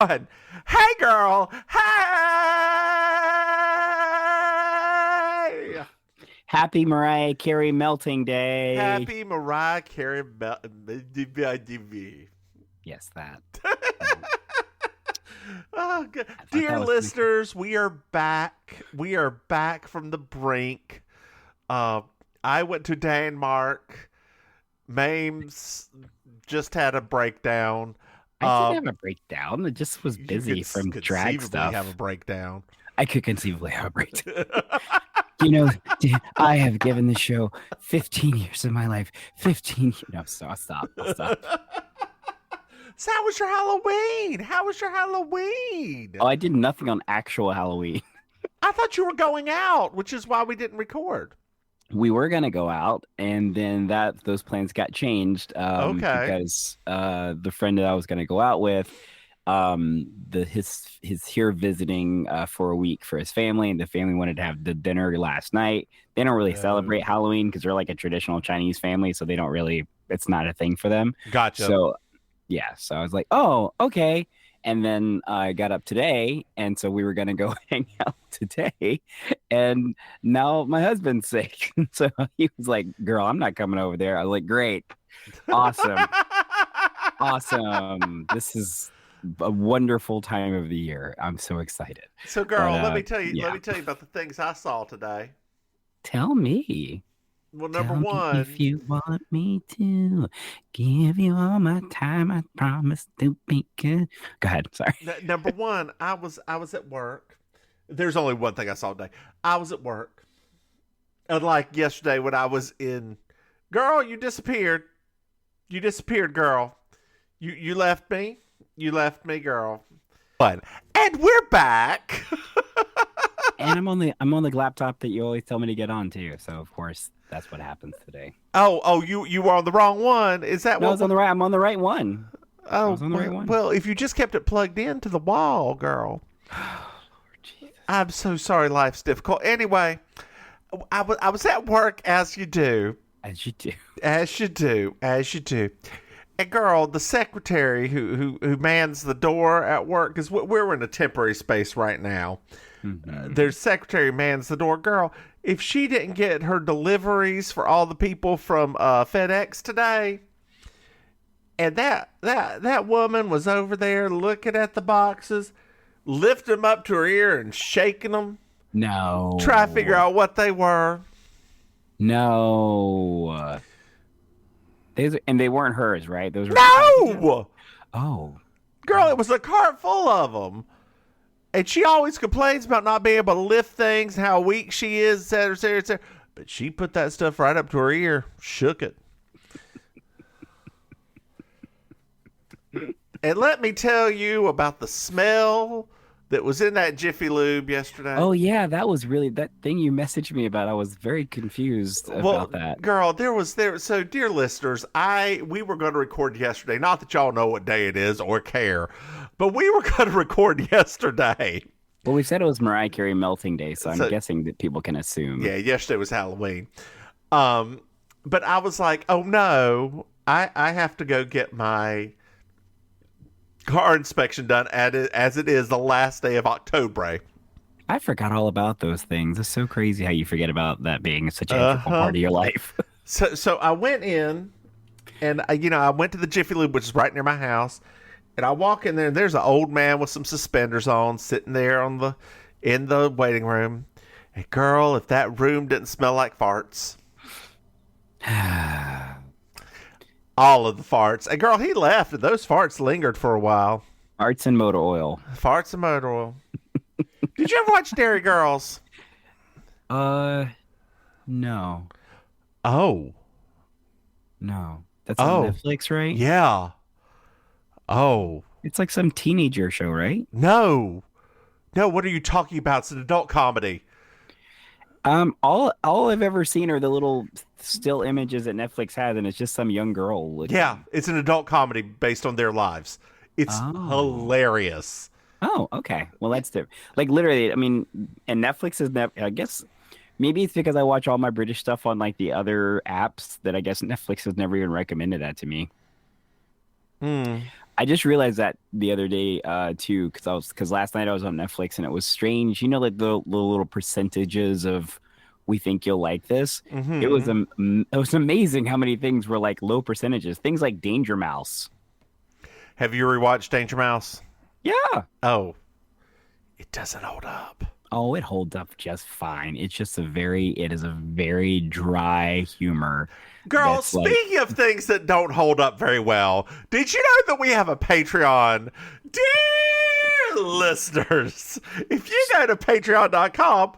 Hey, girl. Hey. Happy Mariah Carey melting day. Happy Mariah Carey melting. Yes, that. Oh, good. Dear listeners, we are back. We are back from the brink. I went to Denmark. Mims just had a breakdown. I didn't have a breakdown. It just was busy from drag stuff. Have a breakdown. I could conceivably have a breakdown. You know, I have given the show 15 years of my life. 15. No, I'll stop. So how was your Halloween? Oh, I did nothing on actual Halloween. I thought you were going out, which is why we didn't record. We were gonna go out, and then those plans got changed. Because the friend that I was gonna go out with, he's here visiting for a week for his family, and the family wanted to have the dinner last night. They don't really celebrate Halloween because they're like a traditional Chinese family, so they don't really. It's not a thing for them. Gotcha. So yeah, so I was like, oh, okay. And then I got up today, and so we were going to go hang out today. And now my husband's sick. So he was like, girl, I'm not coming over there. I was like, great. Awesome. Awesome. This is a wonderful time of the year. I'm so excited. So, girl, let me tell you about the things I saw today. Tell me. Well, number one, if you want me to give you all my time, I promise to be good. Go ahead. Sorry. Number one, I was at work. There's only one thing I saw today. I was at work. Unlike yesterday when I was in, girl, you disappeared. You disappeared, girl. You left me. You left me, girl. But and we're back. And I'm on the laptop that you always tell me to get on too. So of course that's what happens today. Oh, you were on the wrong one. Is that no, what? I was on the right. I'm on the right one. Oh, I was on the right one. Well, if you just kept it plugged into the wall, girl. Oh, Lord Jesus. I'm so sorry. Life's difficult. Anyway, I was at work as you do. As you do. As you do. As you do. And girl, the secretary who mans the door at work, because we're in a temporary space right now. Mm-hmm. Their secretary mans the door. Girl, if she didn't get her deliveries for all the people from FedEx today, and that woman was over there looking at the boxes, lifting them up to her ear and shaking them. No. Try to figure out what they were. No. And they weren't hers, right? Those were no. Oh. Girl, it was a cart full of them. And she always complains about not being able to lift things, how weak she is, etc., etc., etc. But she put that stuff right up to her ear, shook it. And let me tell you about the smell that was in that Jiffy Lube yesterday. Oh, yeah, that was really that thing you messaged me about. I was very confused about that. Girl, so dear listeners, we were going to record yesterday. Not that y'all know what day it is or care, but we were going to record yesterday. Well, we said it was Mariah Carey melting day, so I'm guessing that people can assume. Yeah, yesterday was Halloween. But I was like, oh no, I have to go get my car inspection done as it is the last day of October. I forgot all about those things. It's so crazy how you forget about that being such a integral part of your life. So I went in, and I went to the Jiffy Lube, which is right near my house, and I walk in there, and there's an old man with some suspenders on, sitting there in the waiting room. And girl, if that room didn't smell like farts. All of the farts. And girl, he left, and those farts lingered for a while. Farts and motor oil. Farts and motor oil. Did you ever watch Dairy Girls? No. Oh. No. That's on Netflix, right? Yeah. Oh. It's like some teenager show, right? No. No, what are you talking about? It's an adult comedy. All I've ever seen are the little still images that Netflix has, and it's just some young girl. Yeah, it's an adult comedy based on their lives. It's hilarious. Oh, okay. Well, that's different. Like literally, I mean, and Netflix is never. I guess maybe it's because I watch all my British stuff on like the other apps that I guess Netflix has never even recommended that to me. I just realized that the other day too, because last night I was on Netflix and it was strange. You know, like the little percentages of we think you'll like this. Mm-hmm. It was amazing how many things were like low percentages. Things like Danger Mouse. Have you rewatched Danger Mouse? Yeah. Oh, it doesn't hold up. Oh, it holds up just fine. It is a very dry humor. Girl, speaking of things that don't hold up very well, did you know that we have a Patreon? Dear listeners, if you go to patreon.com,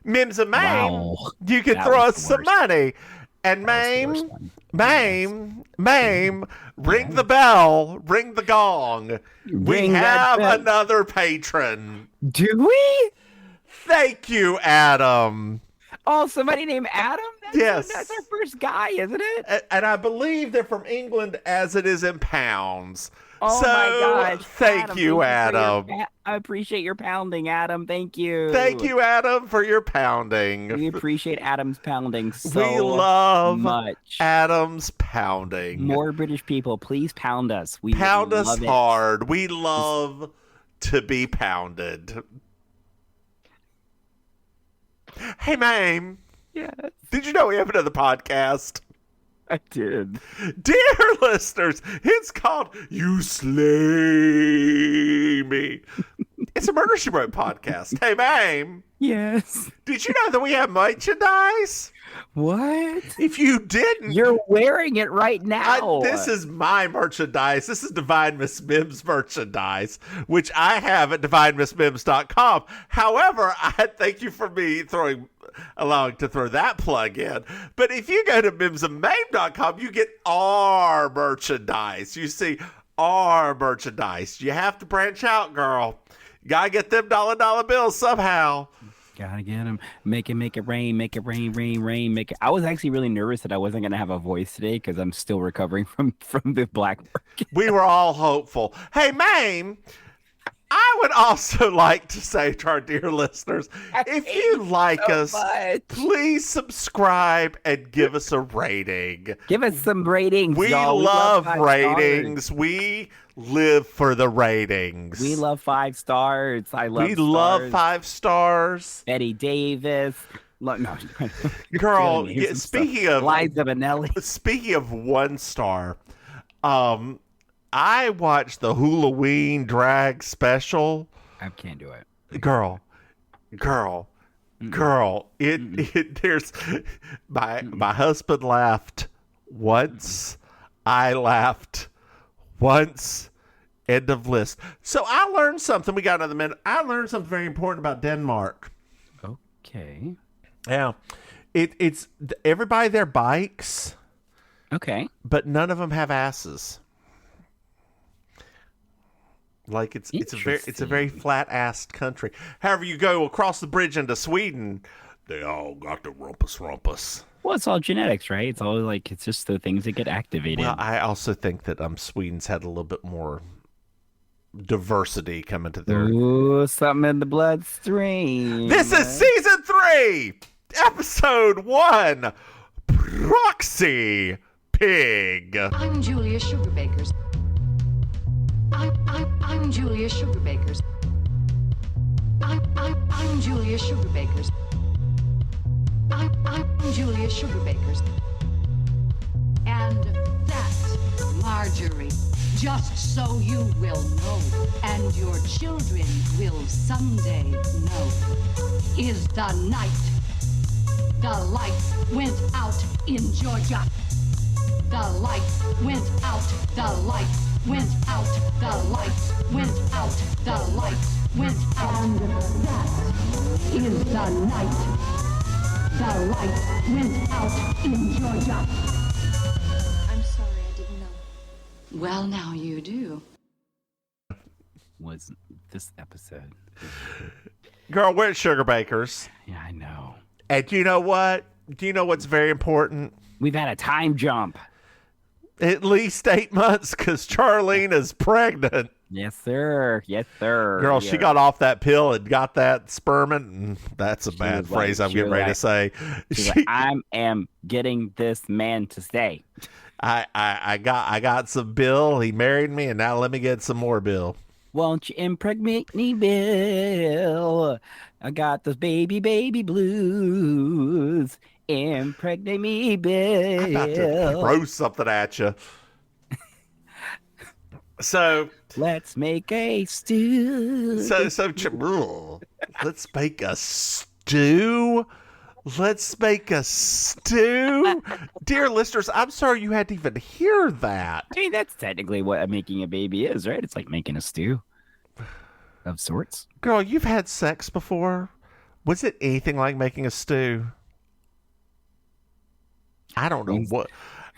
Mims and Maim, Wow. you can throw us some money. And Maim, ring the bell, ring the gong. We have another patron. Do we? Thank you, Adam. Oh, somebody named Adam? Yes. That's our first guy, isn't it? And I believe they're from England as it is in pounds. Oh, so, my gosh. Thank you, Adam. I appreciate your pounding, Adam. Thank you. Thank you, Adam, for your pounding. We appreciate Adam's pounding so we love much. Adam's pounding. More British people, please pound us. We pound us love hard. We love to be pounded. Hey, Maim. Yes. Did you know we have another podcast? I did. Dear listeners, it's called You Slay Me. It's a Murder, She Wrote podcast. Hey, Maim. Yes. Did you know that we have merchandise? What? If you didn't, you're wearing it right now. This is my merchandise. This is Divine Miss Mims merchandise, which I have at designingwomen.com. However, I thank you for me allowing to throw that plug in. But if you go to mimsandmaim.com, you get our merchandise. You see our merchandise. You have to branch out, girl. You gotta get them dollar bills somehow. Gotta get them. Make it rain. Make it rain. Make it. I was actually really nervous that I wasn't gonna have a voice today because I'm still recovering from the black market. We were all hopeful. Hey, Maim, I would also like to say to our dear listeners, if you like us, please subscribe and give us a rating. Give us some ratings. We love ratings. Stars. We live for the ratings. We love 5 stars. We love 5 stars. Betty Davis. No, girl. Speaking of Liza Minnelli. Speaking of 1 star, I watched the Halloween drag special. I can't do it. Girl. There's my husband laughed once. I laughed once. End of list. So I learned something. We got another minute. I learned something very important about Denmark. Okay. Yeah. It's everybody there bikes. Okay. But none of them have asses. Like it's a very flat-assed country. However, you go across the bridge into Sweden, they all got the rumpus. Well, it's all genetics, right? It's all like it's just the things that get activated. Well, I also think that Sweden's had a little bit more diversity coming to their. Ooh, something in the bloodstream. This is season 3, episode 1, Proxy Pig. I'm Julia Sugarbakers. I'm Julia Sugarbakers. I'm Julia Sugarbakers. I'm Julia Sugarbakers. And that's Marjorie. Just so you will know, and your children will someday know, is the night the lights went out in Georgia. The lights went out. The lights went out. The lights went out. The lights went out. And that is the night the lights went out in Georgia. I'm sorry, I didn't know. Well, now you do. Was this episode? Girl, we're at Sugarbakers. Yeah, I know. And you know what? Do you know what's very important? We've had a time jump. At least 8 months, because Charlene is pregnant. Yes, sir. Yes, sir. Girl, yeah. she got off that pill and got that spermint, and that's a bad phrase I'm getting ready to say. She's like, I am getting this man to stay. I got some Bill. He married me, and now let me get some more Bill. Won't you impregnate me, Bill? I got those baby blues. Impregnate me, Bill. I'm about to throw something at you. So let's make a stew. Let's make a stew. Let's make a stew. Dear listeners, I'm sorry you had to even hear that. I mean, that's technically what making a baby is, right? It's like making a stew of sorts. Girl, you've had sex before. Was it anything like making a stew? I don't know what.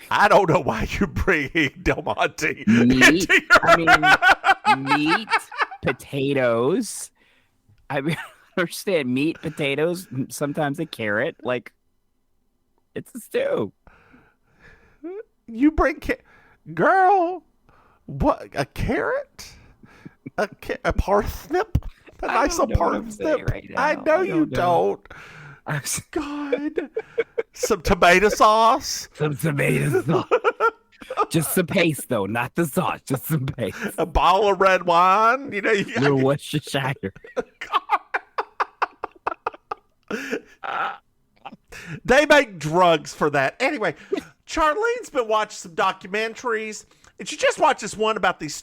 I don't know why you're bringing Del Monte meat. Meat, potatoes. I mean, I understand meat, potatoes, sometimes a carrot. Like, it's a stew. You bring girl, what? A carrot? A parsnip? A nice little parsnip? Right now. I know you don't. God. Some tomato sauce. Some tomato sauce. Just some paste, though, not the sauce. Just some paste. A bottle of red wine. You know, Little Worcestershire. They make drugs for that. Anyway, Charlene's been watching some documentaries, and she just watched this one about this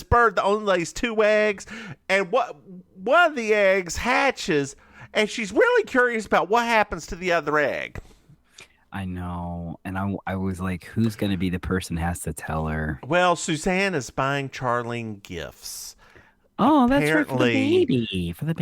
bird that only lays 2 eggs, and one of the eggs hatches, and she's really curious about what happens to the other egg. I know, and I was like, who's going to be the person who has to tell her? Well, Suzanne is buying Charlene gifts. Oh, that's right, for the baby. For the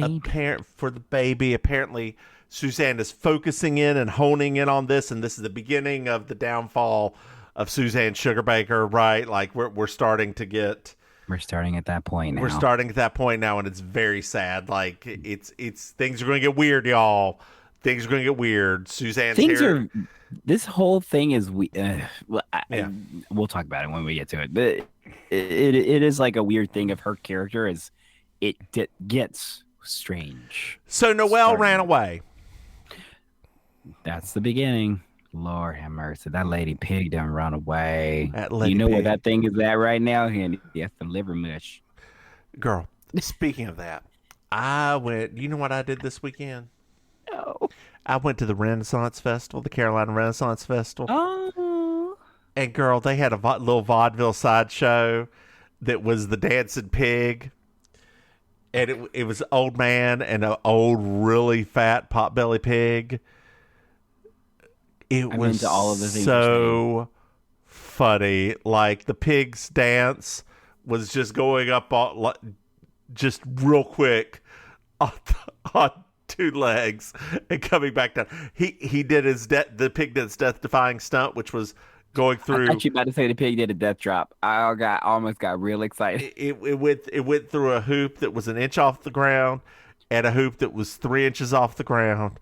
baby. Apparently, Suzanne is focusing in and honing in on this, and this is the beginning of the downfall of Suzanne Sugarbaker, right? Like, we're starting to get... We're starting at that point now. We're starting at that point now, and it's very sad. Like, it's things are going to get weird, y'all. Things are going to get weird. Suzanne's here. This whole thing is we'll talk about it when we get to it. But it is like a weird thing of her character as it gets strange. So Noelle ran away. That's the beginning. Lord have mercy. That lady pig done run away. You know where that thing is at right now? That's the liver mush. Girl, speaking of that, you know what I did this weekend? No. I went to the Renaissance Festival, the Carolina Renaissance Festival. Oh. And girl, they had a little vaudeville sideshow that was the dancing pig. And it was an old man and an old, really fat potbelly pig. It was into all of the things so funny. Like, the pig's dance was just going up just real quick on 2 legs and coming back down. He did the pig did his death-defying stunt, which was going through. I thought you about to say the pig did a death drop. I almost got real excited. It went through a hoop that was 1 inch off the ground and a hoop that was 3 inches off the ground.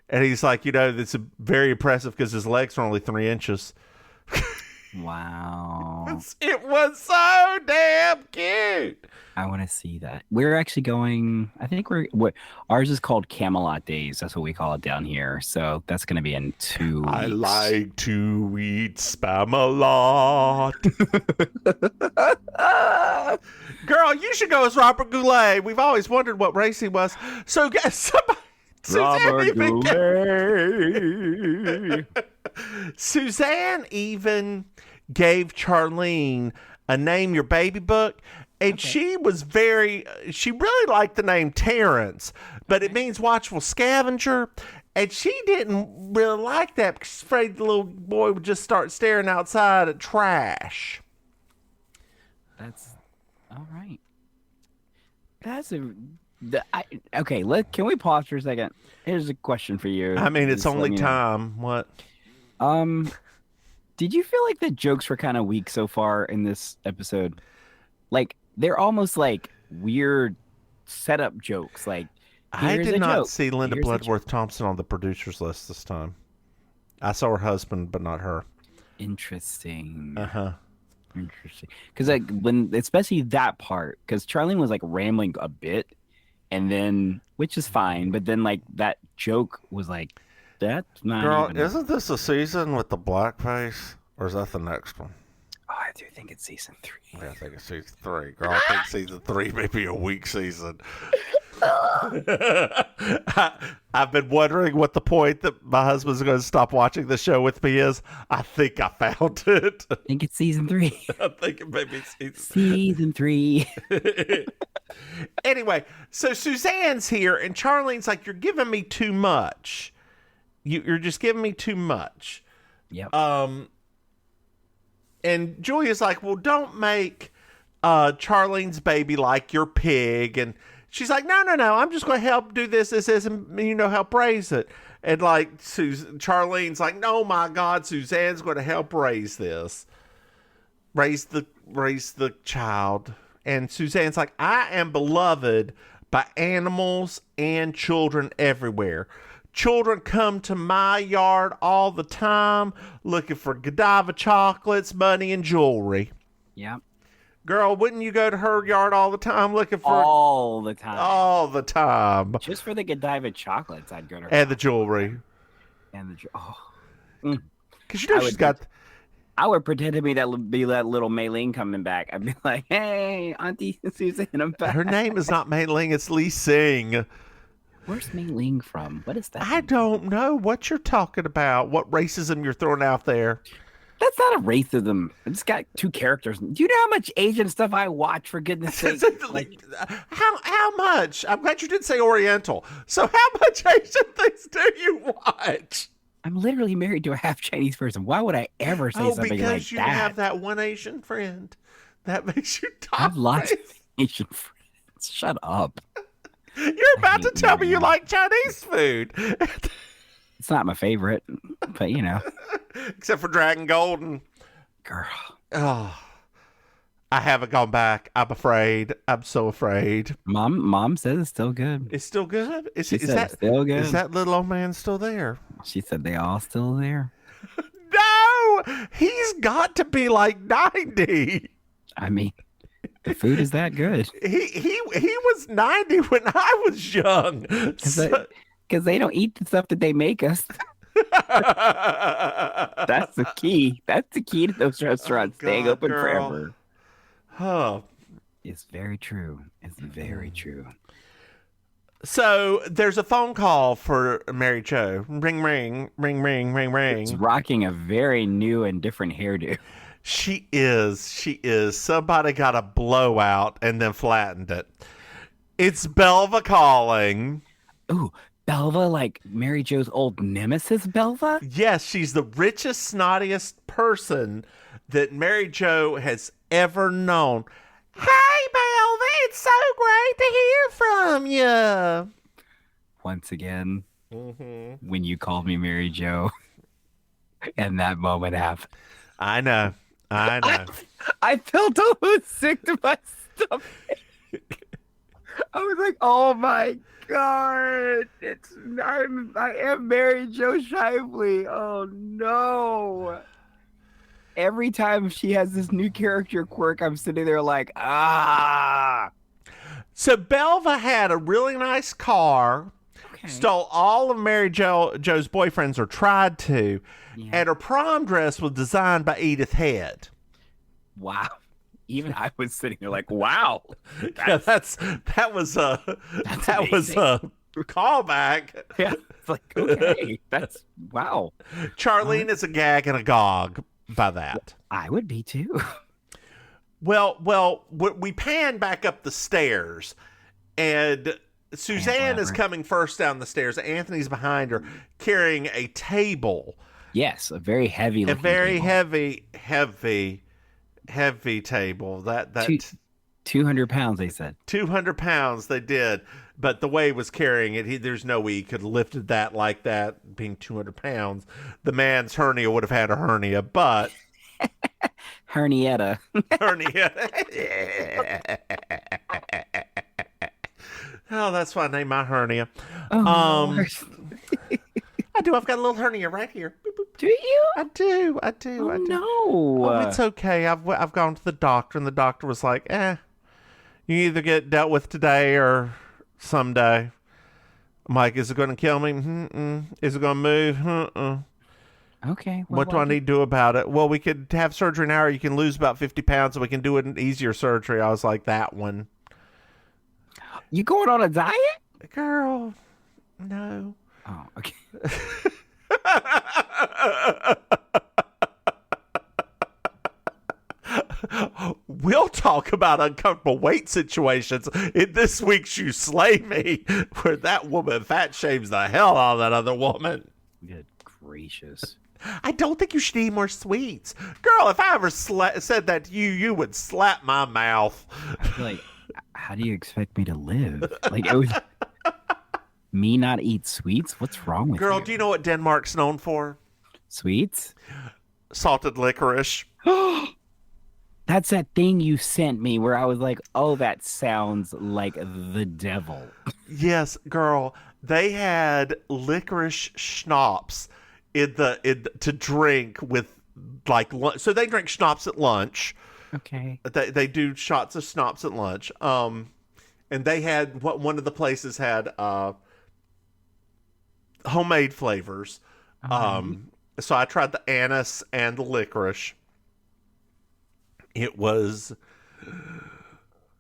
And he's like, it's very impressive because his legs are only 3 inches. Wow. It was so damn cute. I want to see that. We're actually going, I think ours is called Camelot Days. That's what we call it down here. So that's going to be in 2 weeks. I like to eat spam a lot. Girl, you should go as Robert Goulet. We've always wondered what race he was. So somebody... Suzanne even gave Charlene a Name Your Baby book, and she really liked the name Terrence, but it means watchful scavenger, and she didn't really like that because she's afraid the little boy would just start staring outside at trash. That's all right. Okay, can we pause for a second? Here's a question for you. I mean, it's only time. What? Did you feel like the jokes were kind of weak so far in this episode? Like, they're almost like weird setup jokes. Like, I did not see Linda Bloodworth Thompson on the producers list this time. I saw her husband, but not her. Interesting. Interesting. Because especially that part, because Charlene was like rambling a bit. And then, which is fine, but then like that joke was like, that's not. Girl, isn't this a season with the blackface? Or is that the next one? Oh, I do think it's season 3. Yeah, I think it's season 3. Girl, I think season 3 may be a weak season. I've been wondering what the point that my husband's going to stop watching the show with me is. I think I found it. I think it's season 3. I think it may be Season 3. Anyway, so Suzanne's here, and Charlene's like, "You're giving me too much. You're just giving me too much." Yep. And Julia's like, "Well, don't make Charlene's baby like your pig." And she's like, no, I'm just going to help do this, and, help raise it. And like, Charlene's like, "No, my God, Suzanne's going to help raise this. Raise the child." And Suzanne's like, "I am beloved by animals and children everywhere. Children come to my yard all the time looking for Godiva chocolates, money, and jewelry." Yep. Girl, wouldn't you go to her yard all the time looking for... All the time. All the time. Just for the Godiva chocolates, I'd go to her. And the jewelry. Because she's got... I would pretend to be that little Mei-Ling coming back. I'd be like, "Hey, Auntie Suzanne, I'm back." Her name is not Mei-Ling, it's Lee Sing. Where's Mei-Ling from? What is that? I don't know what you're talking about. What racism you're throwing out there. That's not a racism. I just got 2 characters. Do you know how much Asian stuff I watch, for goodness sake? How much? I'm glad you didn't say Oriental. So how much Asian things do you watch? I'm literally married to a half Chinese person. Why would I ever say something like that? Because you have that one Asian friend that makes you talk. I have lots of Asian friends. Shut up. You're about to tell me you like Chinese food. It's not my favorite, but Except for Dragon Golden. Girl. Oh, I haven't gone back. I'm afraid. I'm so afraid. Mom says it's still good. It's still good? Is It's that still good? Is that little old man still there? She said they all still there. No! He's got to be like 90. I mean, the food is that good. He was 90 when I was young. Because they don't eat the stuff that they make us. That's the key. That's the key to those restaurants staying open forever. Huh. It's very true. It's very true. So there's a phone call for Maryjo. Ring, ring, ring, ring, ring, ring. It's rocking a very new and different hairdo. She is. Somebody got a blowout and then flattened it. It's Belva calling. Ooh, Belva, like Maryjo's old nemesis, Belva? Yes, she's the richest, snottiest person that Maryjo has ever known. Hey, Belva, it's so great to hear from you. Once again, when you called me Maryjo, and that moment happened. I know. I felt almost sick to my stomach. I was like, "Oh my God, I am Maryjo Shively. Oh no." Every time she has this new character quirk, I'm sitting there like, ah. So Belva had a really nice car, stole all of Maryjo's boyfriends, or tried to, and her prom dress was designed by Edith Head. Wow. Even I was sitting there like, wow. That was a callback. Yeah, it's like, okay, that's wow. Charlene is a gag and a gog by that. I would be too. Well, we pan back up the stairs, and Suzanne is coming first down the stairs. Anthony's behind her, carrying a table. Yes, a very heavy. A very heavy table. That 200 pounds, they said. 200 pounds, they did. But the way he was carrying it, there's no way he could have lifted that like that, being 200 pounds. The man's hernia would have had a hernia, but... Hernietta. Oh, that's why I named my hernia. Oh, I do. I've got a little hernia right here. Boop, boop. Do you? I do. Oh, no. Oh, it's okay. I've gone to the doctor, and the doctor was like, you either get dealt with today or someday. I'm like, is it going to kill me? Is it going to move? Okay. What do I need to do about it? Well, we could have surgery an hour. You can lose about 50 pounds, and we can do an easier surgery. I was like, that one. You going on a diet? Girl, no. Oh, okay. We'll talk about uncomfortable weight situations in this week's You Slay Me, where that woman fat shames the hell out of that other woman. Good gracious. I don't think you should eat more sweets. Girl, if I ever said that to you, you would slap my mouth. I feel like, how do you expect me to live? Like, it was me not eat sweets? What's wrong with you? Girl, do you know what Denmark's known for? Sweets? Salted licorice. That's that thing you sent me where I was like, oh, that sounds like the devil. Yes, girl. They had licorice schnapps to drink with, like, so they drink schnapps at lunch. Okay. They do shots of schnapps at lunch. And they had, one of the places had homemade flavors. So I tried the anise and the licorice. It was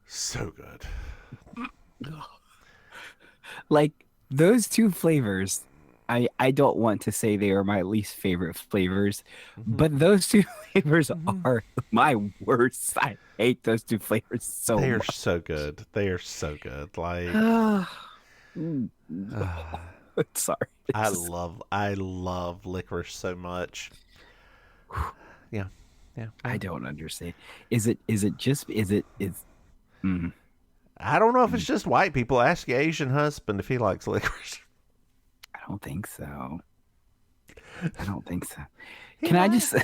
so good. Like, those two flavors, I don't want to say they are my least favorite flavors, but those two flavors are my worst. I hate those two flavors so They are much. so good. They are so good. Like, Sorry. I love licorice so much. Yeah. I don't understand. Is it I don't know if it's just white people. Ask your Asian husband if he likes licorice. I don't think so. Can I just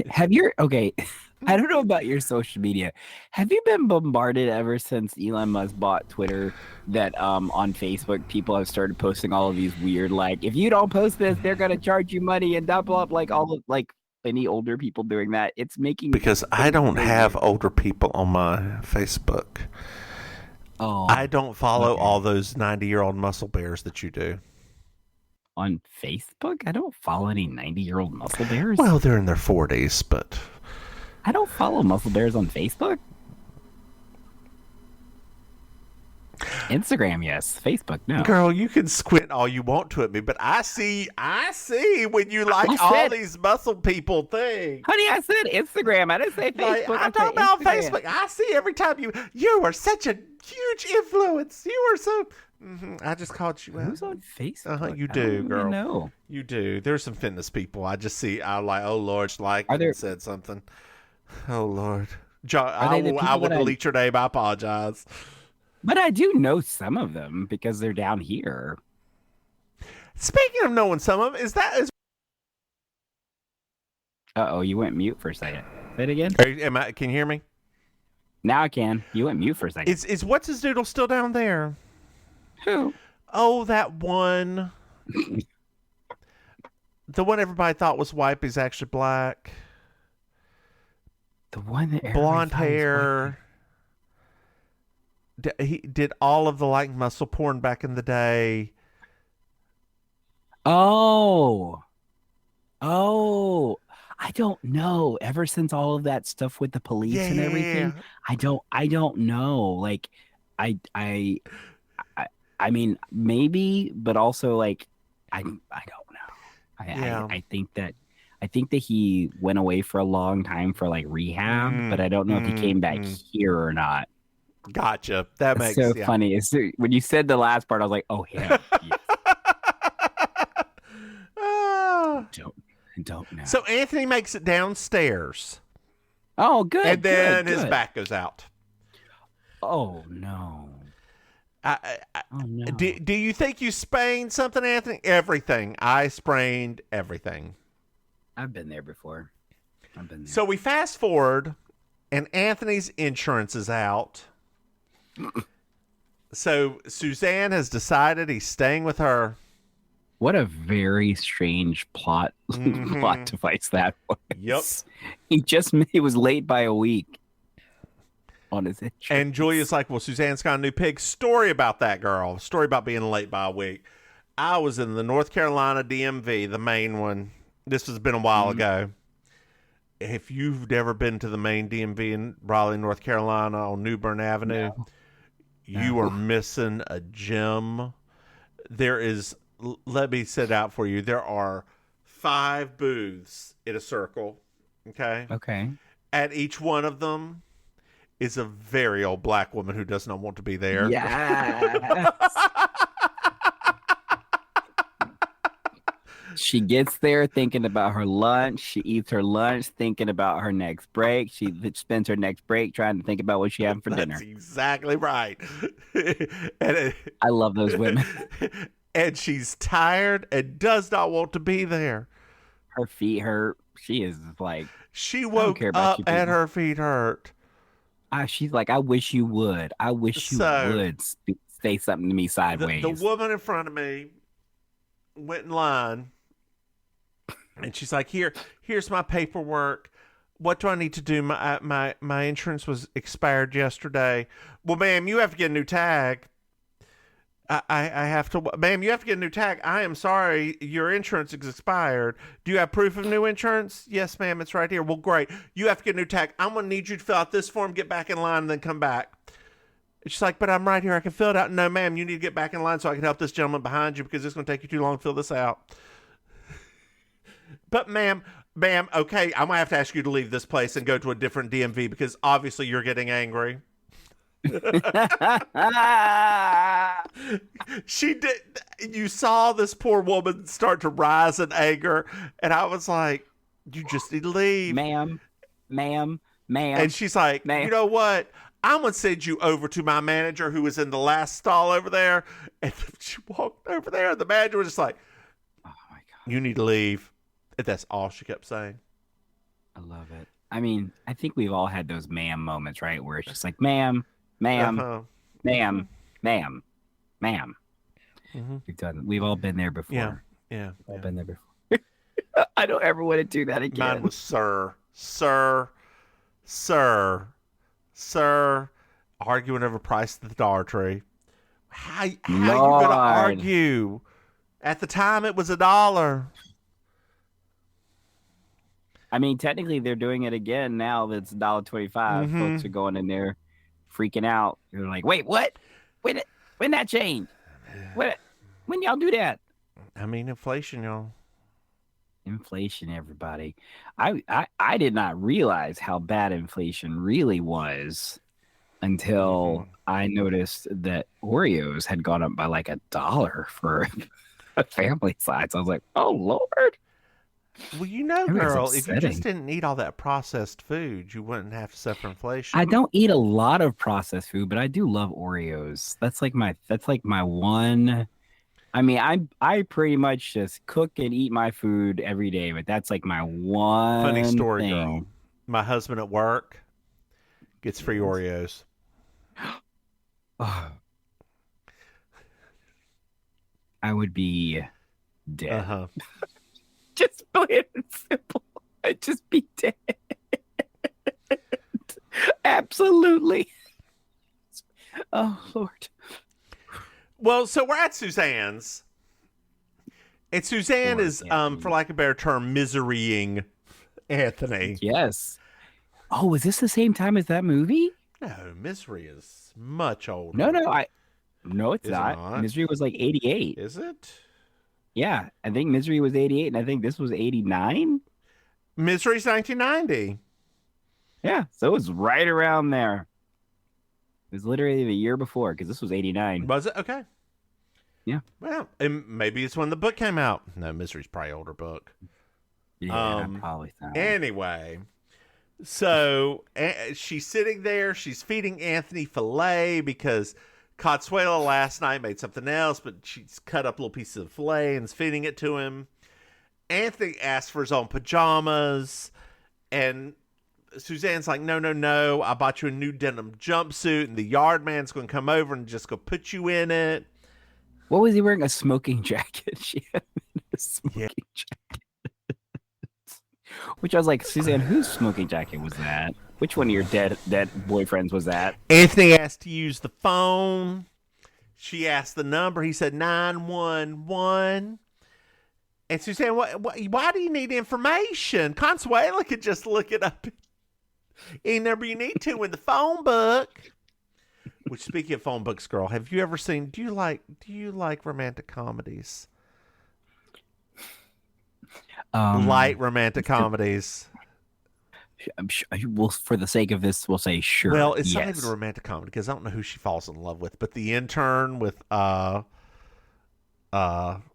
have your okay? I don't know about your social media. Have you been bombarded ever since Elon Musk bought Twitter that on Facebook people have started posting all of these weird, like, if you don't post this, they're gonna charge you money and double up, like all of, like, any older people doing that? It's making Because I don't have older people on my Facebook. Oh, I don't follow all those 90-year-old muscle bears that you do. on Facebook? I don't follow any 90-year-old muscle bears. Well, they're in their 40s, but I don't follow muscle bears on Facebook. Instagram, yes. Facebook, no. girl, you can squint all you want to at me, but I see when you like I all said- these muscle people things. Honey, I said Instagram. I didn't say Like, Facebook. I'm I talking said about Instagram. Facebook. I see every time you are such a huge influence. You are so. I just called you out. Who's on Facebook? You I do, don't even girl. know. You do. There's some fitness people. I just see. I like. Oh Lord, like Are there- said something. Oh Lord, they the I will people that delete your name. I apologize. But I do know some of them because they're down here. Speaking of knowing some of them, is Uh-oh, you went mute for a second. Say it again. Can you hear me? Now I can. You went mute for a second. Is what's his doodle still down there? Who? Oh, that one. The one everybody thought was white, but he's actually black. The one that Blonde everybody thought was hair. He did all of the like muscle porn back in the day. white. Oh. I don't know. Ever since all of that stuff with the police and everything, I don't know. Like, I mean, maybe, but also, like, I don't know. I think that he went away for a long time for, like, rehab, but I don't know if he came back here or not. Gotcha. That makes It's so funny. When you said the last part, I was like, oh yeah. Yes. I don't know. So Anthony makes it downstairs, Oh, good. and then good, his good. back goes out. Oh no. Oh no. Do you think you sprained something, Anthony? Everything. I sprained everything. I've been there before. I've been there. So we fast forward, and Anthony's insurance is out. So Suzanne has decided he's staying with her. What a very strange plot device that was. Yep. He was late by a week on his insurance. And Julia's like, well, Suzanne's got a new pig. Story about that girl. Story about being late by a week. I was in the North Carolina DMV, the main one. This has been a while ago. If you've never been to the main DMV in Raleigh, North Carolina on New Bern Avenue, you are missing a gem. There is, let me set out for you. There are 5 booths in a circle. Okay. Okay. At each one of them is a very old black woman who does not want to be there. Yes. She gets there thinking about her lunch. She eats her lunch thinking about her next break. She spends her next break trying to think about what she having for dinner. That's exactly right. I love those women. And she's tired and does not want to be there. Her feet hurt. She is like... She woke up and her feet hurt. She's like, I wish you would. I wish you would say something to me sideways. The woman in front of me went in line, and she's like, here's my paperwork. What do I need to do? My insurance was expired yesterday. Well, ma'am, you have to get a new tag. I have to, ma'am, you have to get a new tag. I am sorry, your insurance is expired. Do you have proof of new insurance? Yes, ma'am, it's right here. Well, great. You have to get a new tag. I'm going to need you to fill out this form, get back in line, and then come back. She's like, but I'm right here. I can fill it out. No, ma'am, you need to get back in line so I can help this gentleman behind you because it's going to take you too long to fill this out. But ma'am, okay, I'm going to have to ask you to leave this place and go to a different DMV because obviously you're getting angry. She did. You saw this poor woman start to rise in anger, and I was like, you just need to leave. Ma'am. And she's like, you know what? I'm going to send you over to my manager who was in the last stall over there. And she walked over there, and the manager was just like, oh my God, you need to leave. And that's all she kept saying. I love it. I mean, I think we've all had those ma'am moments, right? Where it's just like, ma'am. Uh-huh. Ma'am. Mm-hmm. We've all been there before. Yeah. All been there before. I don't ever want to do that again. Mine was sir, arguing over price of the Dollar Tree. How you gonna argue? At the time, it was $1. I mean, technically, they're doing it again now. That's $1.25. Mm-hmm. Folks are going in there, freaking out. They're like, "Wait, what? When that changed? When y'all do that?" I mean, inflation, y'all. Inflation, everybody. I did not realize how bad inflation really was until I noticed that Oreos had gone up by like $1 for a family size. I was like, oh Lord. Well, you know, girl, if you just didn't eat all that processed food, you wouldn't have to suffer inflation. I don't eat a lot of processed food, but I do love Oreos. That's like my one. I mean, I pretty much just cook and eat my food every day, but that's like my one funny story, thing. girl. My husband at work gets free Oreos. Oh. I would be dead. Uh-huh. Just plain and simple. I'd just be dead. Absolutely. Oh, Lord. Well, so we're at Suzanne's. And Suzanne is, for lack of a better term, miserying Anthony. Yes. Oh, was this the same time as that movie? No, Misery is much older. No, it's not. Misery was like 88. Is it? Yeah, I think Misery was 88, and I think this was 89. Misery's 1990. Yeah, so it was right around there. It was literally the year before, because this was 89. Was it? Okay. Yeah. Well, and maybe it's when the book came out. No, Misery's probably older book. Yeah, probably so. Anyway, so she's sitting there. She's feeding Anthony filet because Consuelo last night made something else, but she's cut up little pieces of filet and is feeding it to him. Anthony asks for his own pajamas, and Suzanne's like, no, I bought you a new denim jumpsuit, and the yard man's going to come over and just go put you in it. What was he wearing? A smoking jacket. She had a smoking jacket. Which I was like, Suzanne, whose smoking jacket was that? Which one of your dead boyfriends was that? Anthony asked to use the phone. She asked the number. He said 911. And Suzanne, why do you need information? Consuela could just look it up whenever you need to in the phone book. Which, speaking of phone books, girl, have you ever seen? Do you like romantic comedies? Light romantic comedies. I'm sure, well, for the sake of this, we'll say sure. Well, it's not even a romantic comedy because I don't know who she falls in love with, but The Intern with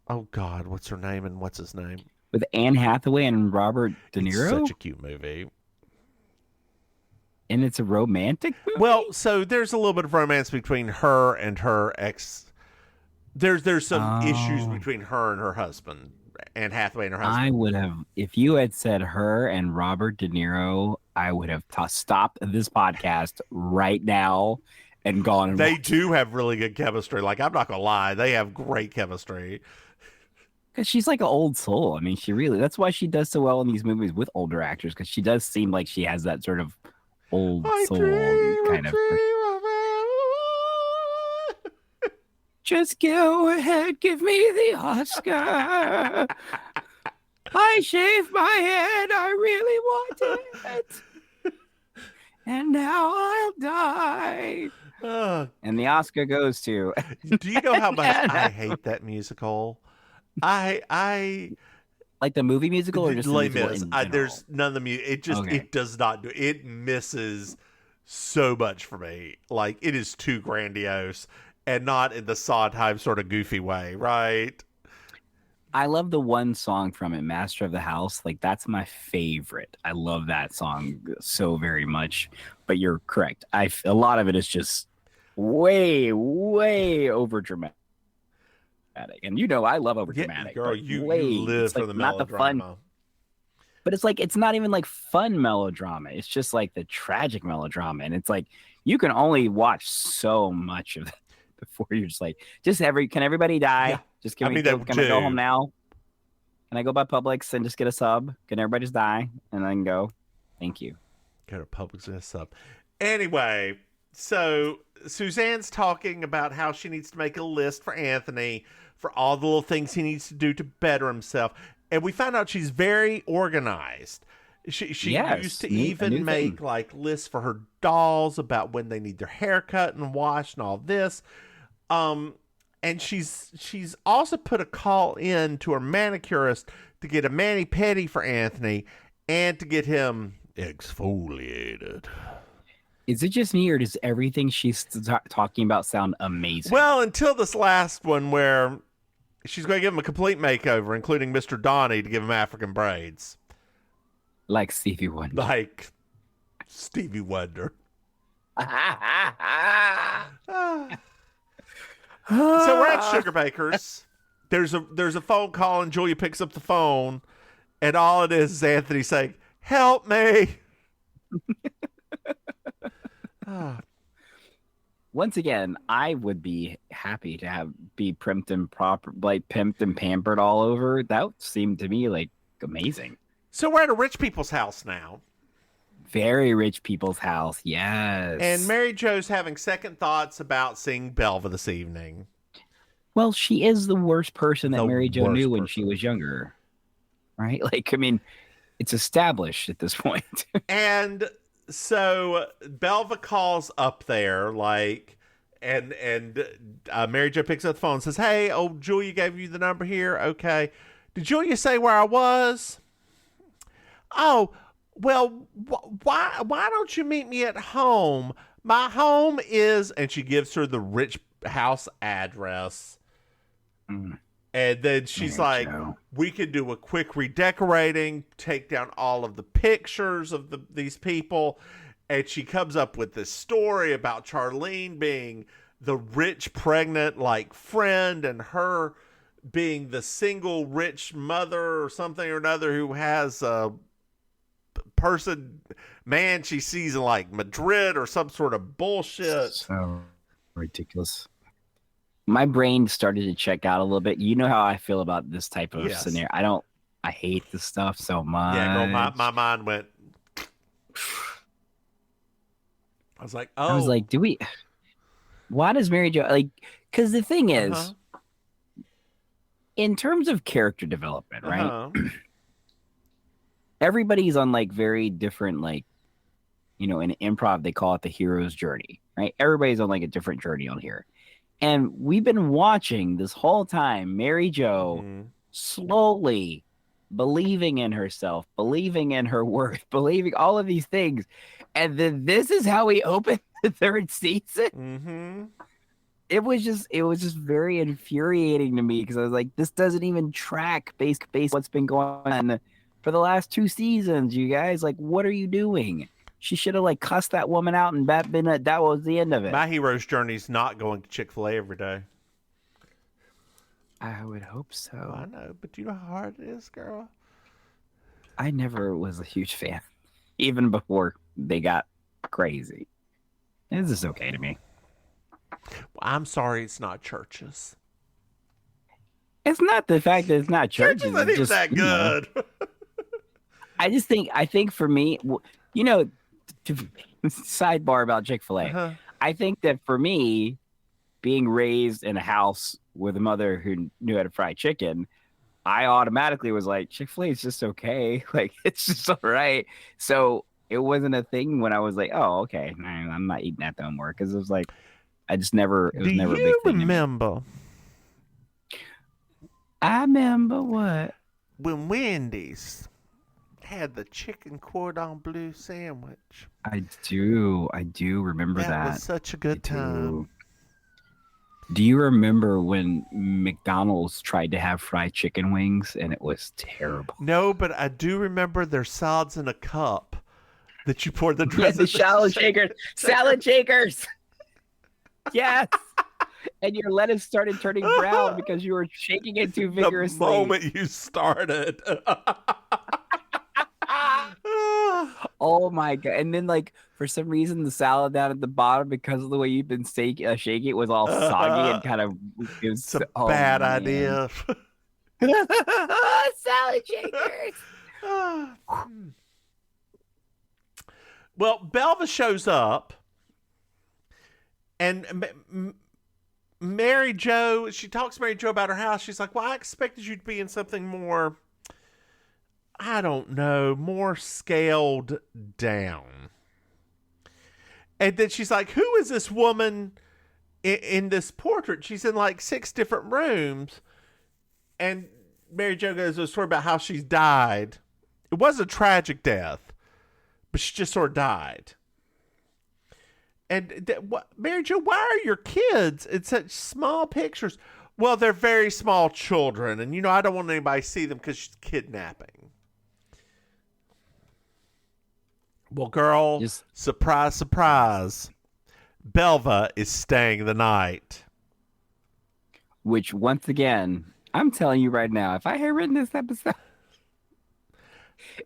oh God, what's her name and what's his name? With Anne Hathaway and Robert De Niro. It's such a cute movie. And it's a romantic movie? Well, so there's a little bit of romance between her and her ex. There's some issues between her and her husband, Anne Hathaway and her husband. I would have, if you had said her and Robert De Niro, I would have stopped this podcast right now and gone. And they do have really good chemistry. Like, I'm not gonna lie, they have great chemistry. Because she's like an old soul. I mean, that's why she does so well in these movies with older actors, because she does seem like she has that sort of old soul kind of. Just go ahead, give me the Oscar. I shaved my head, I really wanted it. And now I'll die. And the Oscar goes to. Do you know how much I hate that musical? I like the movie musical or just Les the musical Mis. There's none of the music. It just it does not do. It misses so much for me. Like, it is too grandiose and not in the Sondheim sort of goofy way, right? I love the one song from it, Master of the House. Like, that's my favorite. I love that song so very much. But you're correct. A lot of it is just way, way over dramatic. And I love over dramatic. Girl, you live for the melodrama. But it's like, it's not even like fun melodrama. It's just like the tragic melodrama. And it's like, you can only watch so much of it before you're just like, can everybody die? Yeah. Just can I go home now? Can I go by Publix and just get a sub? Can everybody just die? And then go, thank you. Go to Publix and a sub. Anyway, so Suzanne's talking about how she needs to make a list for Anthony for all the little things he needs to do to better himself. And we found out she's very organized. She used to even make like lists for her dolls about when they need their hair cut and washed and all this. And she's also put a call in to her manicurist to get a mani-pedi for Anthony and to get him exfoliated. Is it just me, or does everything she's talking about sound amazing? Well, until this last one where she's going to give him a complete makeover, including Mr. Donnie to give him African braids. Like Stevie Wonder. Like Stevie Wonder. So we're at Sugar Baker's. There's a phone call, and Julia picks up the phone, and all it is Anthony saying, "Help me." Once again, I would be happy to be pimped and pampered all over. That seemed to me like amazing. So we're at a rich people's house now. Very rich people's house, yes. And Maryjo's having second thoughts about seeing Belva this evening. Well, she is the worst person that Maryjo knew when she was younger. Right? Like, I mean, it's established at this point. And so Belva calls up there, like, and Maryjo picks up the phone and says, "Hey, Julia gave you the number here. Okay. Did Julia say where I was? Oh, well, why don't you meet me at home? My home is," and she gives her the rich house address. And then she's like, "We could do a quick redecorating, take down all of the pictures of these people." And she comes up with this story about Charlene being the rich, pregnant, like, friend, and her being the single rich mother or something or another who has a man she sees in like Madrid or some sort of bullshit. So ridiculous. My brain started to check out a little bit. You know how I feel about this type of scenario. I hate this stuff so much. Yeah, girl, my mind went. I was like, why does Maryjo, like, because the thing is, in terms of character development, right? Uh-huh. Everybody's on like very different, like, in improv, they call it the hero's journey, right? Everybody's on like a different journey on here. And we've been watching this whole time, Maryjo slowly believing in herself, believing in her worth, believing all of these things. And then this is how we open the third season. Mm-hmm. It was just very infuriating to me because I was like, this doesn't even track based what's been going on for the last 2 seasons, you guys. Like, what are you doing? She should have like cussed that woman out and that was the end of it. My hero's journey's not going to Chick-fil-A every day. I would hope so. I know, but you know how hard it is, girl. I never was a huge fan, even before they got crazy. This is okay to me. Well, I'm sorry it's not Churches. It's not the fact that it's not Churches. Churches ain't even that good. I think for me, to sidebar about Chick-fil-A, I think that for me, being raised in a house with a mother who knew how to fry chicken, I automatically was like, Chick-fil-A is just okay. Like, it's just all right. So it wasn't a thing when I was like, oh, okay, I'm not eating that no more. Because it was like, it was never a big thing. Do you remember? I remember what? When Wendy's had the chicken cordon bleu sandwich. I do remember that. That was such a good time. Do you remember when McDonald's tried to have fried chicken wings and it was terrible? No, but I do remember their salads in a cup that you poured the dressing. The salad shakers. Salad shakers. Yes. And your lettuce started turning brown because you were shaking it too vigorously. The moment you started. Oh my god! And then, like, for some reason, the salad down at the bottom, because of the way you've been shaking it, was all soggy and kind of. It's a bad idea. Salad shakers. Well, Belva shows up, and Maryjo. She talks to Maryjo about her house. She's like, "Well, I expected you to be in something more." I don't know, more scaled down. And then she's like, who is this woman in this portrait? She's in like 6 different rooms. And Maryjo goes a story about how she's died. It was a tragic death, but she just sort of died. And Maryjo, why are your kids in such small pictures? Well, they're very small children. And, I don't want anybody to see them because she's kidnapping. Well, girl, surprise, surprise. Belva is staying the night. Which, once again, I'm telling you right now, if I had written this episode,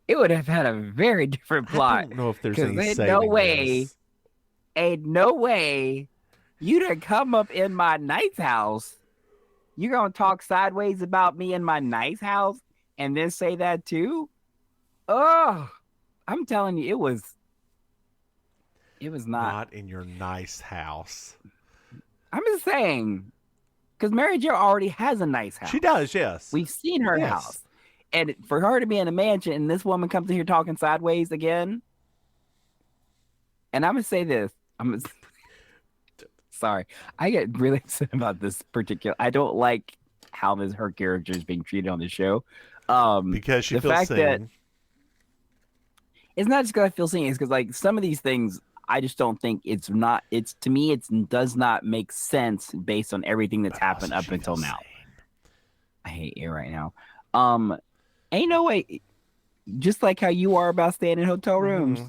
it would have had a very different plot. I don't know if there's any ain't no way you'd have come up in my nice house. You're going to talk sideways about me in my nice house and then say that too? Oh, I'm telling you, it was not in your nice house. I'm just saying, because Maryjo already has a nice house. She does, yes. We've seen her house. And for her to be in a mansion and this woman comes in here talking sideways again. And I'm going to say this. Sorry. I get really upset about this particular. I don't like how her character is being treated on the show. Because she feels seen. It's not just because I feel seen. It's because, like, some of these things, I just don't think to me, it does not make sense based on everything that's happened up until now. I hate you right now. Ain't no way, just like how you are about staying in hotel rooms,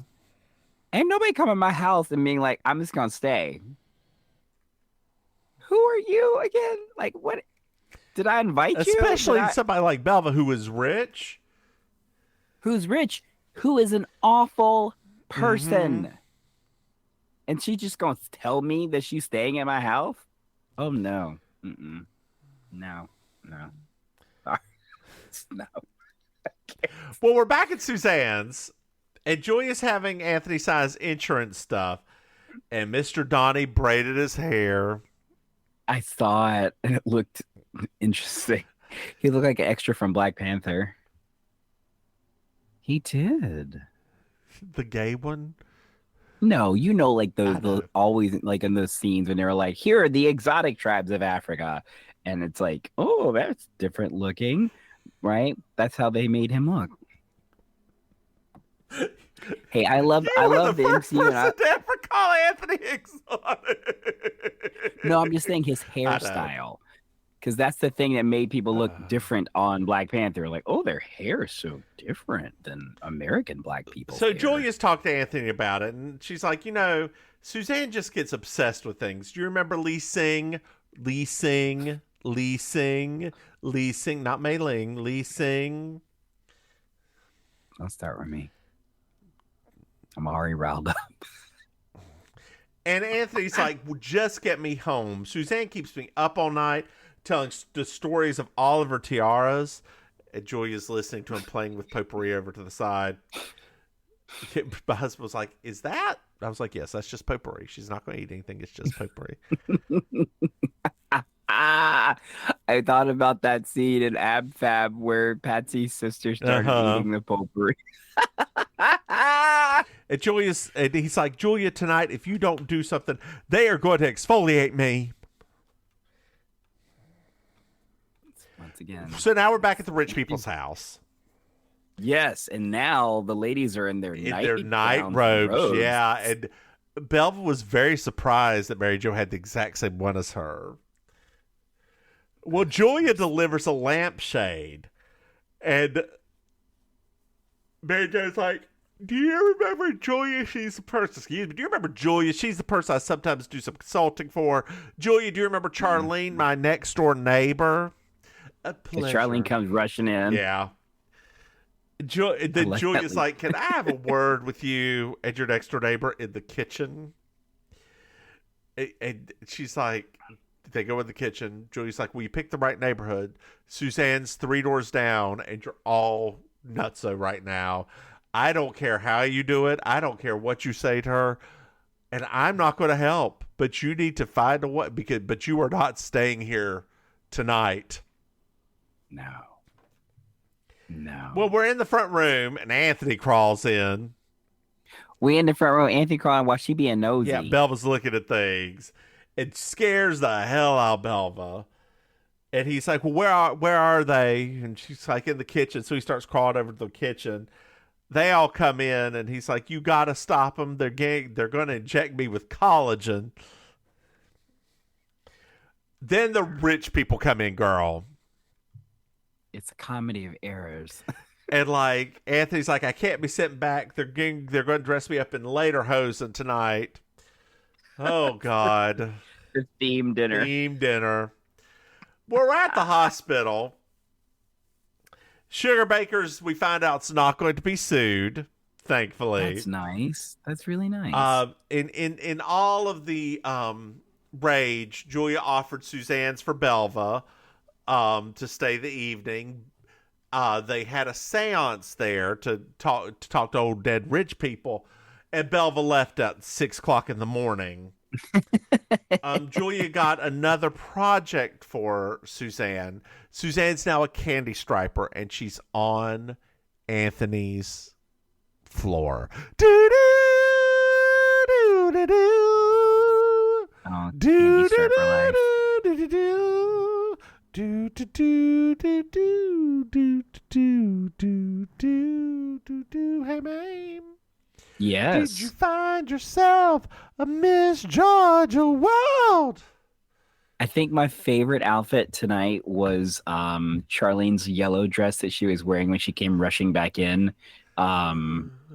ain't nobody coming to my house and being like, I'm just going to stay. Who are you again? Like, what? Did I invite you? Especially somebody like Belva who is rich. Who's rich? Who is an awful person. And she just gonna tell me that she's staying at my house? Oh, no. No. Sorry. No. Well, we're back at Suzanne's, and Julia's having Anthony sign his insurance stuff, and Mr. Donnie braided his hair. I saw it, and it looked interesting. He looked like an extra from Black Panther. He did. The gay one? No, like I the know. always like in those scenes when they were like, here are the exotic tribes of Africa. And it's like, oh, that's different looking, right? That's how they made him look. Hey, I love the first MCU. person to ever call Anthony exotic. No, I'm just saying his I know. hairstyle. Because that's the thing that made people look different on Black Panther. Like, oh, their hair is so different than American Black people. So Julia's talked to Anthony about it, and she's like, Suzanne just gets obsessed with things. Do you remember Lee Sing? Lee Sing, not Mei Ling, Lee Sing. Don't start with me. I'm already riled up. And Anthony's like, well, just get me home. Suzanne keeps me up all night telling the stories of all of her tiaras. And Julia's listening to him playing with potpourri over to the side. My husband was like, is that? I was like, yes, that's just potpourri. She's not going to eat anything. It's just potpourri. I thought about that scene in Ab Fab where Patsy's sister started eating the potpourri. And he's like, Julia, tonight, if you don't do something, they are going to exfoliate me. Once again. So now we're back at the rich people's house. Yes, and now the ladies are in their night robes. Yeah, and Belva was very surprised that Maryjo had the exact same one as her. Well, Julia delivers a lampshade, and Maryjo's like, do you remember Julia? She's the person. Excuse me. Do you remember Julia? She's the person I sometimes do some consulting for. Julia, do you remember Charlene, my next door neighbor? A pleasure. Charlene comes rushing in. Yeah. Then Julia's like, can I have a word with you and your next door neighbor in the kitchen? And she's like, they go in the kitchen. Julia's like, well, you picked the right neighborhood. Suzanne's 3 doors down, and you're all nutso right now. I don't care how you do it. I don't care what you say to her. And I'm not going to help. But you need to find a way. But you are not staying here tonight. No. Well, we're in the front room, and Anthony crawls in. We in the front row. Anthony crawling while she being nosy. Yeah, Belva's looking at things. It scares the hell out of Belva. And he's like, well, where are they? And she's like, in the kitchen. So he starts crawling over to the kitchen. They all come in, and he's like, you got to stop them. They're going to inject me with collagen. Then the rich people come in, girl. It's a comedy of errors. And like Anthony's like, I can't be sitting back. They're going to dress me up in lederhosen tonight. Oh God. The theme dinner. We're at the hospital. Sugar Bakers, we find out, it's not going to be sued, thankfully. That's nice. That's really nice. In all of the rage, Julia offered Suzanne's for Belva to stay the evening. They had a seance there to talk to old dead rich people, and Belva left at 6 o'clock in the morning. Julia got another project for Suzanne. Suzanne's now a candy striper, and she's on Anthony's floor. Do do do do do. Oh, candy striper life. Do do do do do do do do do do do do. Hey, Maim. Yes. Did you find yourself a Miss Georgia World? I think my favorite outfit tonight was Charlene's yellow dress that she was wearing when she came rushing back in. I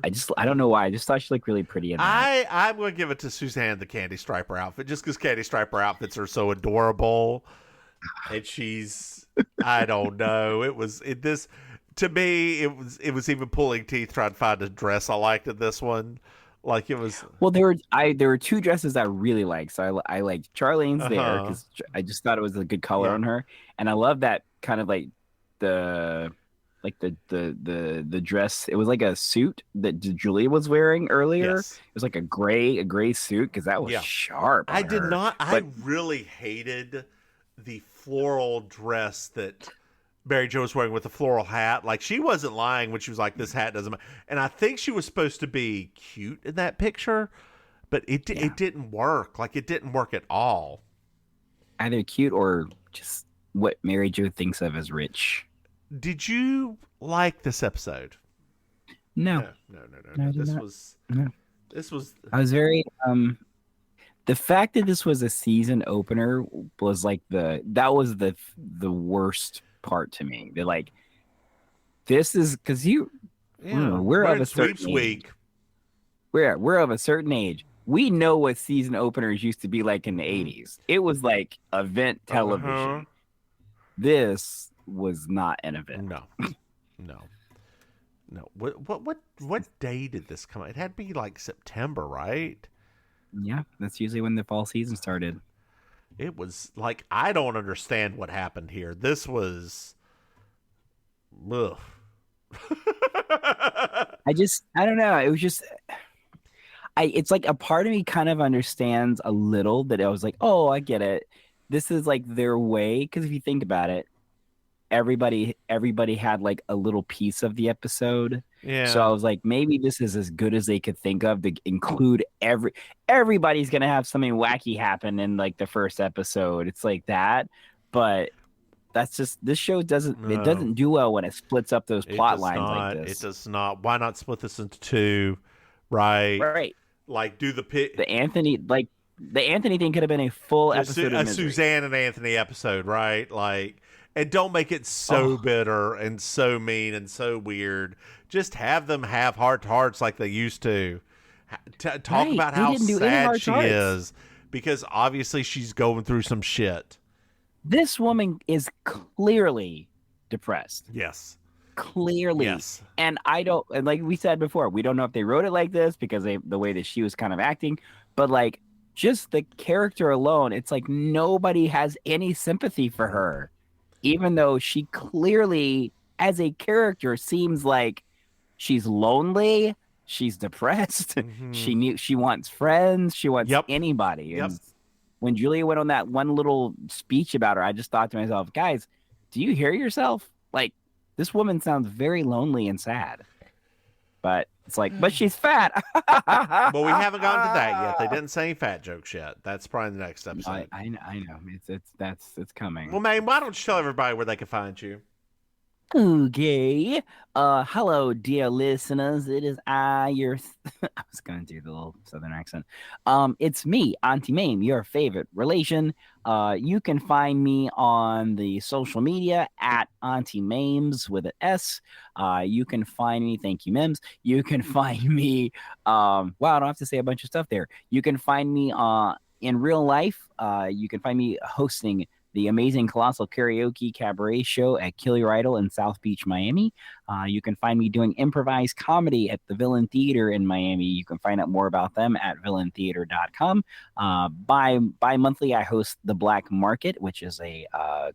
don't know why. I just thought she looked really pretty in that. I'm going to give it to Suzanne, the Candy Striper outfit, just because Candy Striper outfits are so adorable. And she's, I don't know. To me, it was even pulling teeth trying to find a dress I liked in this one. Like it was. Well, there were 2 dresses I really liked. So I liked Charlene's there because I just thought it was a good color on her, and I love that kind of like the dress. It was like a suit that Julia was wearing earlier. Yes. It was like a gray suit because that was sharp. I did not. I really hated the floral dress that Maryjo was wearing with a floral hat. Like, she wasn't lying when she was like, this hat doesn't matter. And I think she was supposed to be cute in that picture, but it didn't work. Like, it didn't work at all. Either cute or just what Maryjo thinks of as rich. Did you like this episode? No. No. This was. I was very the fact that this was a season opener was like that was the worst part to me. They're like, this is because we're of a certain age. We're of a certain age. We know what season openers used to be like in the 80s. It was like event television. This was not an event. No. What day did this come out? It had to be like September, right? Yeah, that's usually when the fall season started. It was like, I don't understand what happened here. This was, ugh. I don't know. It was just, it's like a part of me kind of understands a little that I was like, oh, I get it. This is like their way. Because if you think about it, everybody had like a little piece of the episode. Yeah. So I was like, maybe this is as good as they could think of to include everybody's gonna have something wacky happen in like the first episode. It's like that, but that's just, this show doesn't do well when it splits up those plot lines like this. It does not. Why not split this into two? Right. Like do the Anthony thing could have been a full episode of Misery. Suzanne and Anthony episode, right? Like, and don't make it so bitter and so mean and so weird. Just have them have heart-to-hearts like they used to. Talk about how sad she is, because obviously she's going through some shit. This woman is clearly depressed. Yes. Clearly. Yes. And and like we said before, we don't know if they wrote it like this because the way that she was kind of acting, but like just the character alone, it's like nobody has any sympathy for her. Even though she clearly, as a character, seems like she's lonely, she's depressed, she wants friends, she wants anybody. Yep. And when Julia went on that one little speech about her, I just thought to myself, guys, do you hear yourself? Like, this woman sounds very lonely and sad. But it's like, but she's fat. Well, we haven't gotten to that yet. They didn't say any fat jokes yet. That's probably the next episode. I know. It's coming. Well, Maim, why don't you tell everybody where they can find you? Okay. Hello, dear listeners. It is I was gonna do the little southern accent. It's me, Auntie Maim, your favorite relation. You can find me on the social media at Auntie Maims with an S. You can find me, thank you, Mims. You can find me, wow, I don't have to say a bunch of stuff there. You can find me in real life. You can find me hosting the amazing Colossal Karaoke Cabaret Show at Kill Your Idol in South Beach, Miami. You can find me doing improvised comedy at the Villain Theater in Miami. You can find out more about them at villaintheater.com. Bi-monthly, I host The Black Market, which is a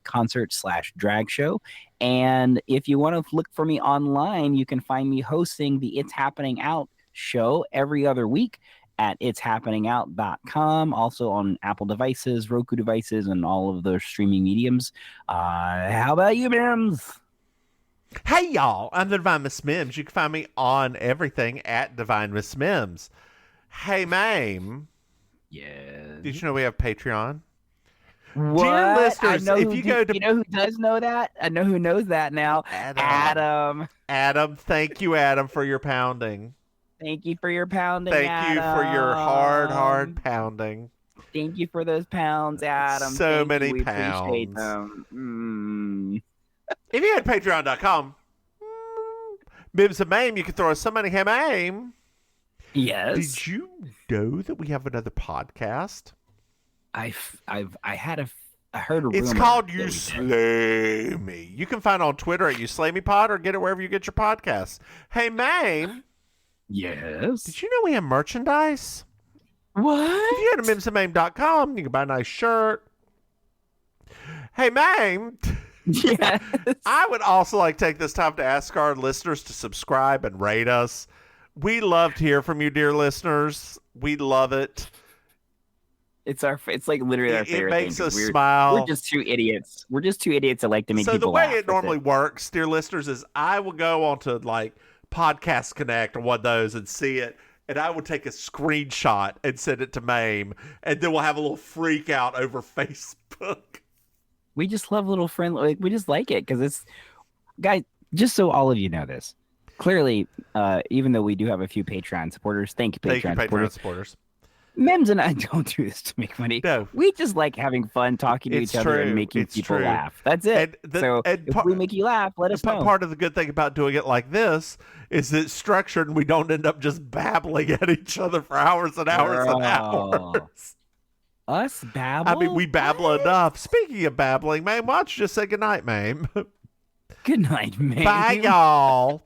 concert/drag show. And if you want to look for me online, you can find me hosting the It's Happening Out show every other week at itshappeningout.com, also on Apple devices, Roku devices, and all of those streaming mediums. How about you, Mims? Hey, y'all. I'm the Divine Miss Mims. You can find me on everything at Divine Miss Mims. Hey, Maim. Yeah. Did you know we have Patreon? What? Dear listeners, if you go to... You know who does know that? I know who knows that now. Adam. Adam, thank you, Adam, for your pounding. Thank you for your pounding, Thank you for your hard pounding. Thank you for those pounds, Adam. So many we pounds. Appreciate them. If you had patreon.com, Mims and Maim, you can throw us some money. Hey, Maim. Yes. Did you know that we have another podcast? I heard a rumor. It's called You Slay Me. You can find it on Twitter at You Slay Me Pod, or get it wherever you get your podcasts. Hey, Maim. Yes. Did you know we have merchandise? What? If you go to mimsandmaim.com, you can buy a nice shirt. Hey, Maim. Yes. I would also like to take this time to ask our listeners to subscribe and rate us. We love to hear from you, dear listeners. We love it. It's like literally our It favorite makes thing. us 'Cause smile. We're just two idiots. We're just two idiots that like to make So the people way laugh. it That's normally works, dear listeners, is I will go onto like Podcast Connect or one of those and see it, and I will take a screenshot and send it to Maim, and then we'll have a little freak out over Facebook. We just love little friend. Like, we just like it because it's, guys. Just so all of you know this, clearly, even though we do have a few Patreon supporters, thank you, Patreon supporters. Mims and I don't do this to make money. No. We just like having fun, talking to It's each other, true. and making It's people true. laugh. That's it. If we make you laugh, let us know. Part of the good thing about doing it like this is that it's structured and we don't end up just babbling at each other for hours and hours and hours. Us babble? I mean, we babble enough. Speaking of babbling, Maim, why don't you just say goodnight, Maim? Good night, man. Bye, y'all.